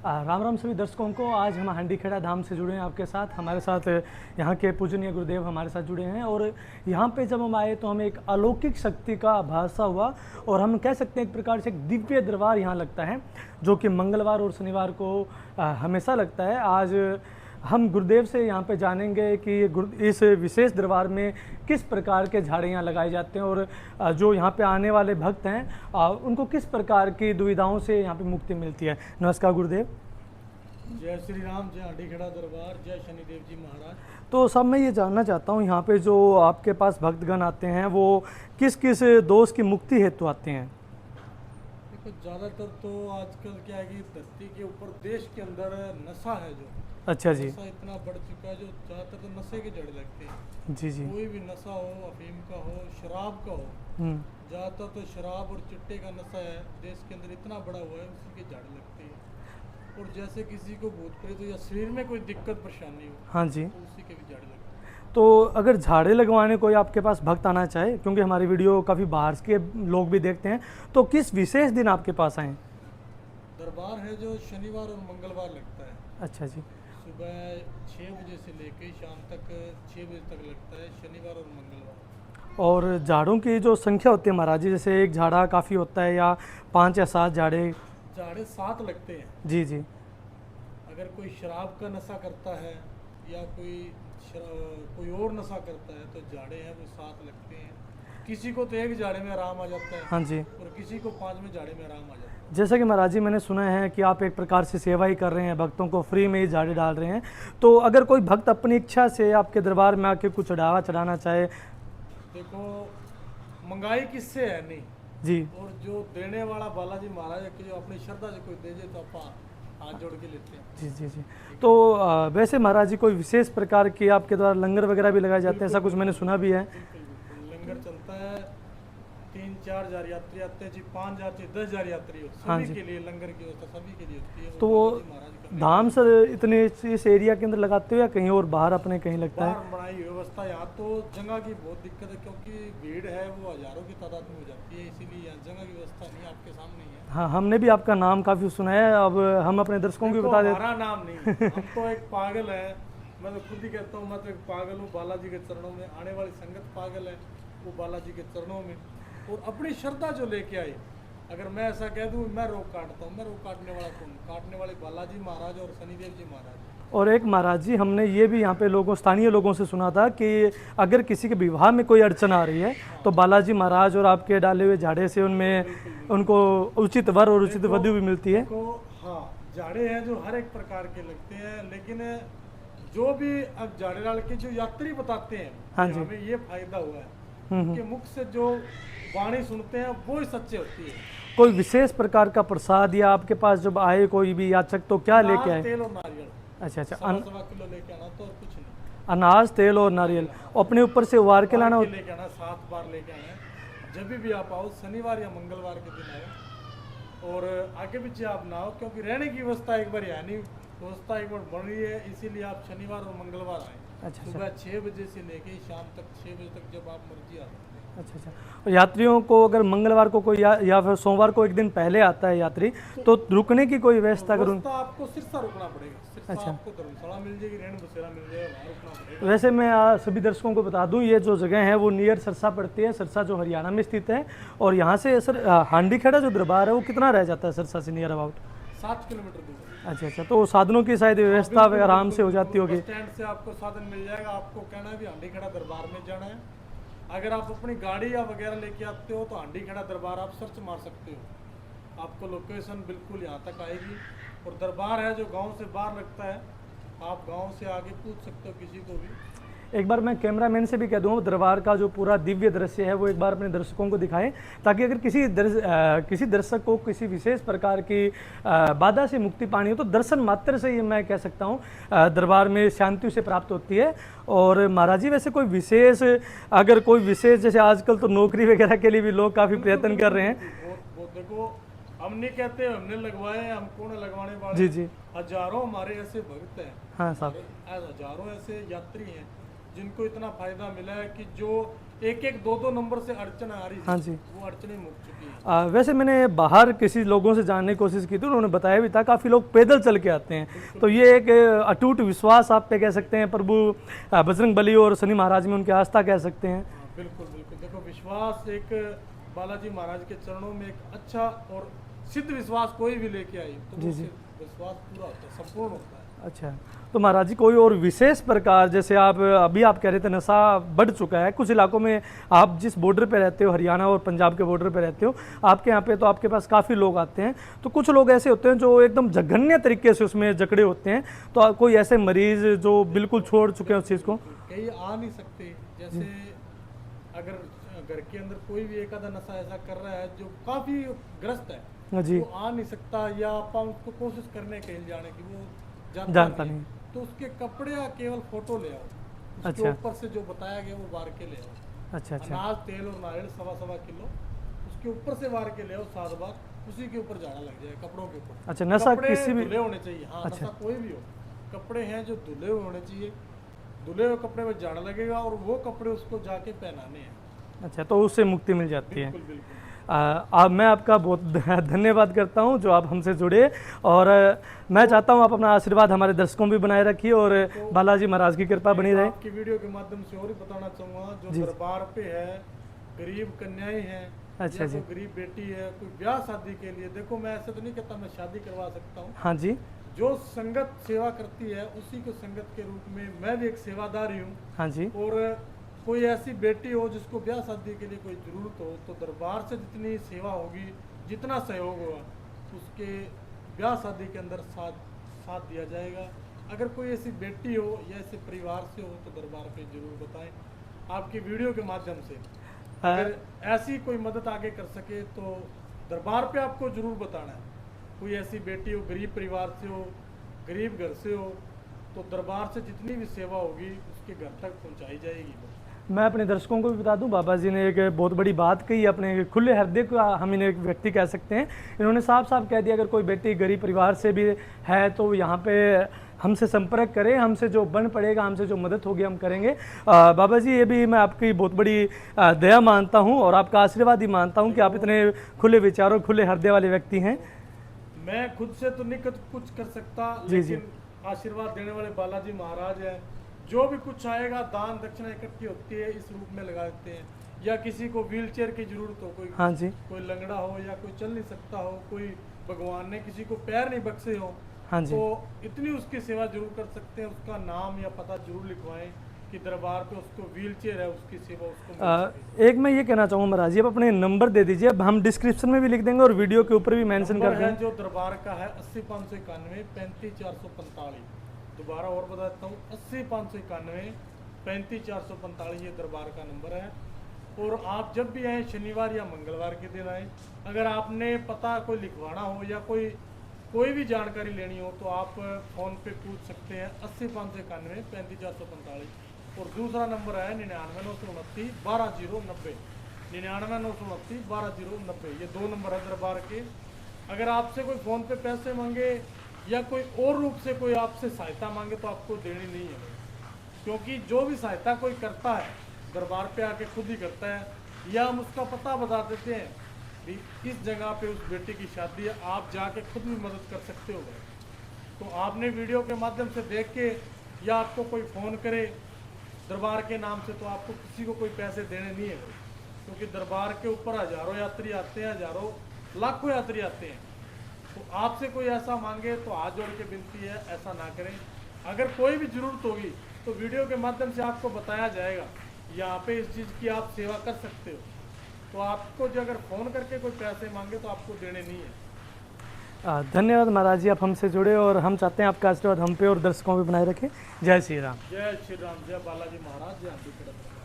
राम राम सभी दर्शकों को। आज हम हांडीखेड़ा धाम से जुड़े हैं आपके साथ। हमारे साथ यहाँ के पूजनीय गुरुदेव हमारे साथ जुड़े हैं और यहाँ पे जब हम आए तो हमें एक अलौकिक शक्ति का आभास हुआ और हम कह सकते हैं एक प्रकार से एक दिव्य दरबार यहाँ लगता है, जो कि मंगलवार और शनिवार को हमेशा लगता है। आज हम गुरुदेव से यहाँ पे जानेंगे कि इस विशेष दरबार में किस प्रकार के झाड़े यहाँ लगाए जाते हैं और जो यहाँ पे आने वाले भक्त हैं उनको किस प्रकार की दुविधाओं से यहाँ पे मुक्ति मिलती है। नमस्कार गुरुदेव। जय श्री राम, जय हांडीखेड़ा दरबार, जय शनिदेव जी महाराज। तो सब मैं ये जानना चाहता हूँ, यहाँ पे जो आपके पास भक्तगण आते हैं वो किस किस दोष की मुक्ति हेतु आते हैं? देखो, ज़्यादातर तो आजकल क्या है कि धरती के ऊपर देश के अंदर नशा है, जो अच्छा जी। नशा इतना बढ़ चुका है, जो ज़्यादातर तो नशे के जड़ लगते हैं। जी जी। कोई भी नशा हो, अफीम का हो, शराब का हो, ज़्यादातर तो शराब और चिट्टे का नशा है देश के अंदर इतना बड़ा हुआ है, उसी के जड़ लगते हैं। और जैसे किसी को भूत प्रेत या शरीर में कोई दिक्कत परेशानी हो, हाँ जी, तो उसी के भी जड़ लगते हैं। तो अगर झाड़े लगवाने कोई आपके पास भक्त आना चाहे, क्योंकि हमारी वीडियो काफ़ी बाहर के लोग भी देखते हैं, तो किस विशेष दिन आपके पास आएँ? दरबार है जो शनिवार और मंगलवार लगता है। अच्छा जी। सुबह 6 बजे से लेके शाम तक 6 बजे तक लगता है, शनिवार और मंगलवार। और झाड़ों की जो संख्या होती है महाराज जी, जैसे एक झाड़ा काफ़ी होता है या 5 या 7 झाड़े? झाड़े 7 लगते हैं। जी जी। अगर कोई शराब का नशा करता है या कोई और नशा करता है तो झाड़े हैं वो 7 लगते हैं। किसी को तो एक झाड़े में आराम आ जाता है, हाँ जी। और किसी को 5 में झाड़े में आराम आ जाता है। जैसा कि महाराज जी मैंने सुना है कि आप एक प्रकार से सेवा ही कर रहे हैं, भक्तों को फ्री में ही झाड़े डाल रहे हैं। तो अगर कोई भक्त अपनी इच्छा से आपके दरबार में आके कुछ चढ़ावा चढ़ाना चाहे? देखो, मंगाई किससे है नहीं जी। और जो देने वाला बालाजी महाराज है कि जो अपनी श्रद्धा से कोई दे दे तो आप हाथ जोड़ के लेते हैं। जी जी जी। तो वैसे महाराज जी कोई विशेष प्रकार की आपके द्वारा लंगर वगैरह भी लगाए जाते हैं, ऐसा कुछ मैंने सुना भी है? बिल्कुल बिल्कुल, लंगर चलता है। 3-4 हजार यात्री आते हैं जी, 5 हजार से 10 हजार यात्री हो, हाँ सभी जी। के लिए लंगर की व्यवस्था सभी के लिए होती है। तो बालाजी महाराज का धाम सर इतने इस एरिया के अंदर लगाते हो या कहीं और बाहर अपने कहीं लगता है? बाहर बनाई व्यवस्था। यहाँ तो जगह की बहुत दिक्कत है, क्योंकि भीड़ है वो हजारों की तादाद में हो जाती है, इसीलिए यहाँ जगह की व्यवस्था नहीं, आपके सामने ही है। हाँ, हमने भी आपका नाम काफ़ी सुना है। अब हम अपने दर्शकों को भी बता देते। हमारा नाम नहीं, हम तो एक पागल है। मैं तो खुद ही कहता हूँ, मैं तो एक पागल हूँ। बालाजी के चरणों में आने वाली संगत पागल है, वो बालाजी के चरणों में और अपनी श्रद्धा जो लेके आई। अगर मैं ऐसा कह दूँ मैं रोक काटता हूँ, मैं रोक काटने वाला कौन? काटने वाले बालाजी महाराज और शनिदेव जी महाराज। और एक महाराज जी, हमने ये भी यहाँ पे स्थानीय लोगों से सुना था कि अगर किसी के विवाह में कोई अड़चन आ रही है तो बालाजी महाराज और आपके डाले हुए झाड़े से उनमें उनको उचित वर और उचित वधु भी मिलती है। हाँ, झाड़े हैं जो हर एक प्रकार के लगते हैं, लेकिन जो भी अब झाड़े डाल के जो यात्री बताते हैं, हाँ जी। हमें ये फायदा हुआ है कि मुख से जो वाणी सुनते हैं वो ही सच्चे होती है। कोई विशेष प्रकार का प्रसाद या आपके पास जब आए कोई भी याचक तो क्या लेके आए? तेल और नारियल। अच्छा अच्छा। 1.25 किलो लेके आना, तो और कुछ नहीं। अनाज, तेल और नारियल अपने ऊपर से उबार के लाना होता? लेके आना, 7 बार लेके आना है। जब भी आप आओ, शनिवार या मंगलवार के दिन आओ, और आगे पीछे आप ना आओ, क्योंकि रहने की व्यवस्था एक बार है नहीं, व्यवस्था एक बार बन रही है, इसीलिए आप शनिवार और मंगलवार आए। अच्छा। सुबह 6 बजे से लेके शाम तक 6 बजे तक जब आप मर्जी आ सकते हैं। अच्छा अच्छा। और यात्रियों को अगर मंगलवार को कोई या फिर सोमवार को एक दिन पहले आता है यात्री, तो रुकने की कोई व्यवस्था करूँ? आपको सिरसा रुकना पड़ेगा। सिरसा अच्छा। आपको धर्मशाला मिल जाएगी, रेण बसेरा मिल जाएगा, वहाँ रुकना पड़ेगा। वैसे मैं सभी दर्शकों को बता दूं, ये जो जगह है वो नियर सिरसा पड़ती है। सिरसा जो हरियाणा में स्थित है। और यहाँ से सर हांडीखेड़ा जो दरबार है वो कितना रह जाता है सिरसा से नियर अबाउट? 7 किलोमीटर दूर। अच्छा अच्छा। तो साधनों की शायद व्यवस्था आराम से हो जाती होगी? बस स्टैंड से आपको साधन मिल जाएगा। आपको कहना है भी हांडीखेड़ा दरबार में जाना है, अगर आप अपनी गाड़ी या वगैरह लेके आते हो तो हांडीखेड़ा दरबार आप सर्च मार सकते हो, आपको लोकेशन बिल्कुल यहाँ तक आएगी। और दरबार है जो गांव से बाहर लगता है, आप गांव से आगे पूछ सकते हो किसी को भी। एक बार मैं कैमरामैन से भी कह दूँ, दरबार का जो पूरा दिव्य दृश्य है वो एक बार अपने दर्शकों को दिखाएं, ताकि अगर किसी दर्शक को किसी विशेष प्रकार की बाधा से मुक्ति पानी हो तो दर्शन मात्र से ही मैं कह सकता हूँ दरबार में शांति से प्राप्त होती है। और महाराज जी, वैसे कोई विशेष जैसे आजकल तो नौकरी वगैरह के लिए भी लोग काफ़ी प्रयत्न कर रहे हैं। वो देखो, हम नहीं कहते हमने लगवाए, हमको न लगवाने वाले। जी जी। हजारों हमारे ऐसे भक्त हैं, हाँ साहब। हजारों ऐसे यात्री हैं जिनको इतना फायदा मिला है कि जो एक एक दो दो नंबर से अड़चन आ रही थी, हाँ जी। वो अड़चनें मुक चुकी है। वैसे मैंने बाहर किसी लोगों से जानने की कोशिश की थी, उन्होंने बताया भी था काफ़ी लोग पैदल चल के आते हैं, तो ये एक अटूट विश्वास आप पे कह सकते हैं, प्रभु बजरंग बली और शनि महाराज में उनकी आस्था कह सकते हैं। हाँ, बिल्कुल बिल्कुल। देखो, विश्वास एक बालाजी महाराज के चरणों में एक अच्छा और सिद्ध विश्वास कोई भी लेके आई तो जी, वो जी। विश्वास पूरा होता है, संपूर्ण होता है। अच्छा, तो महाराज जी कोई और विशेष प्रकार, जैसे आप अभी आप कह रहे थे नशा बढ़ चुका है कुछ इलाकों में, आप जिस बॉर्डर पे रहते हो, हरियाणा और पंजाब के बॉर्डर पे रहते हो, आपके यहाँ पे तो आपके पास काफ़ी लोग आते हैं, तो कुछ लोग ऐसे होते हैं जो एकदम जघन्य तरीके से उसमें जकड़े होते हैं, तो कोई ऐसे मरीज जो बिल्कुल छोड़ चुके हैं उस चीज़ को? कई आ नहीं सकते, जैसे अगर घर के अंदर कोई भी एक आधा नशा ऐसा कर रहा है जो काफ़ी ग्रस्त है, हाँ जी। वो आ नहीं सकता, या आप उसको कोशिश करने कहीं जाने की वो जानता नहीं। तो उसके कपड़े या केवल फोटो ले आओ, उसके अच्छा। ऊपर से जो बताया गया वो वार के ले आओ। अच्छा अच्छा अनाज, तेल और नारियल 1.25 किलो उसके ऊपर से वार के ले आओ 7 बार, उसी के ऊपर झाड़ा लग जाए, कपड़ों के ऊपर। अच्छा, नशा कपड़े किसी भी धुले होने चाहिए, हाँ। अच्छा। नशा कोई भी हो, कपड़े हैं जो धुले हुए होने चाहिए, धुले हुए कपड़े में झाड़ा लगेगा और वो कपड़े उसको जाके पहनाने हैं। अच्छा, तो उससे मुक्ति मिल जाती है। बिल्कुल बिल्कुल। मैं आपका बहुत धन्यवाद करता हूं जो आप हमसे जुड़े, और मैं चाहता हूं आप अपना आशीर्वाद हमारे दर्शकों भी बनाए रखिए और बालाजी महाराज की कृपा बनी रहे। आपकी वीडियो के माध्यम से और ही बताना चाहूँगा, जो दरबार पे है, गरीब कन्याएं हैं, अच्छा या जी। कोई गरीब बेटी है, कोई ब्याह शादी के लिए, देखो मैं ऐसे तो नहीं कहता मैं शादी करवा सकता हूँ, हाँ जी। जो संगत सेवा करती है उसी को संगत के रूप में मैं भी एक सेवादारी हूँ। हाँ जी। और कोई ऐसी बेटी हो जिसको ब्याह शादी के लिए कोई ज़रूरत हो, तो दरबार से जितनी सेवा होगी, जितना सहयोग होगा, उसके ब्याह शादी के अंदर साथ दिया जाएगा। अगर कोई ऐसी बेटी हो या ऐसे परिवार से हो तो दरबार पे जरूर बताएं, आपकी वीडियो के माध्यम से अगर ऐसी कोई मदद आगे कर सके तो दरबार पे आपको जरूर बताना है। कोई ऐसी बेटी हो, गरीब परिवार से हो, गरीब घर से हो, तो दरबार से जितनी भी सेवा होगी उसके घर तक पहुंचाई जाएगी। मैं अपने दर्शकों को भी बता दूं, बाबा जी ने एक बहुत बड़ी बात कही, अपने खुले हृदय का हम इन्हें एक व्यक्ति कह सकते हैं। इन्होंने साफ साफ कह दिया अगर कोई बेटी गरीब परिवार से भी है तो यहाँ पे हमसे संपर्क करें, हमसे जो बन पड़ेगा, हमसे जो मदद होगी हम करेंगे। बाबा जी, ये भी मैं आपकी बहुत बड़ी दया मानता हूँ और आपका आशीर्वाद ही मानता हूँ कि आप इतने खुले विचारों, खुले हृदय वाले व्यक्ति हैं। मैं खुद से तो नहीं कुछ कर सकता, लेकिन आशीर्वाद देने वाले बालाजी महाराज हैं। जो भी कुछ आएगा, दान दक्षिणा इकट्ठी होती है, इस रूप में लगा देते हैं। या किसी को व्हील चेयर की जरूरत हो, कोई हाँ जी। कोई लंगड़ा हो या कोई चल नहीं सकता हो, कोई भगवान ने किसी को पैर नहीं बख्शे हो, हाँ जी। तो इतनी उसकी सेवा जरूर कर सकते हैं। उसका नाम या पता जरूर लिखवाएं कि दरबार पे उसको व्हील चेयर है, उसकी सेवा उसको मिल सके। एक मैं ये कहना चाहूँगा महाराज जी, आप अपने नंबर दे दीजिए, अब हम डिस्क्रिप्शन में भी लिख देंगे और वीडियो के ऊपर भी मेंशन कर देंगे। जो दरबार का है 80 591 35 445। दोबारा और बताता हूँ, 80 591 35 445 ये दरबार का नंबर है। और आप जब भी आए, शनिवार या मंगलवार के दिन आए, अगर आपने पता कोई लिखवाना हो या कोई भी जानकारी लेनी हो तो आप फ़ोन पे पूछ सकते हैं 80 591 35 445। और दूसरा नंबर है 99 929 12090, 99 929 12090। ये 2 नंबर है दरबार के। अगर आपसे कोई फ़ोन पे पैसे मांगे या कोई और रूप से कोई आपसे सहायता मांगे तो आपको देनी नहीं है, क्योंकि जो भी सहायता कोई करता है दरबार पे आके खुद ही करता है, या हम उसका पता बता देते हैं कि इस जगह पे उस बेटी की शादी है, आप जाके खुद भी मदद कर सकते हो। तो आपने वीडियो के माध्यम से देख के, या आपको कोई फ़ोन करे दरबार के नाम से, तो आपको किसी को कोई पैसे देने नहीं है, क्योंकि दरबार के ऊपर हज़ारों यात्री आते हैं, हज़ारों लाखों यात्री आते हैं। तो आपसे कोई ऐसा मांगे तो हाथ जोड़ के विनती है, ऐसा ना करें। अगर कोई भी ज़रूरत होगी तो वीडियो के माध्यम से आपको बताया जाएगा, यहाँ पे इस चीज़ की आप सेवा कर सकते हो। तो आपको जो अगर फ़ोन करके कोई पैसे मांगे तो आपको देने नहीं है। धन्यवाद महाराज जी, आप हमसे जुड़े और हम चाहते हैं आपका आशीर्वाद हम पे और दर्शकों पे बनाए रखें। जय श्री राम। जय श्री राम, जय बालाजी महाराज, जय हंडी।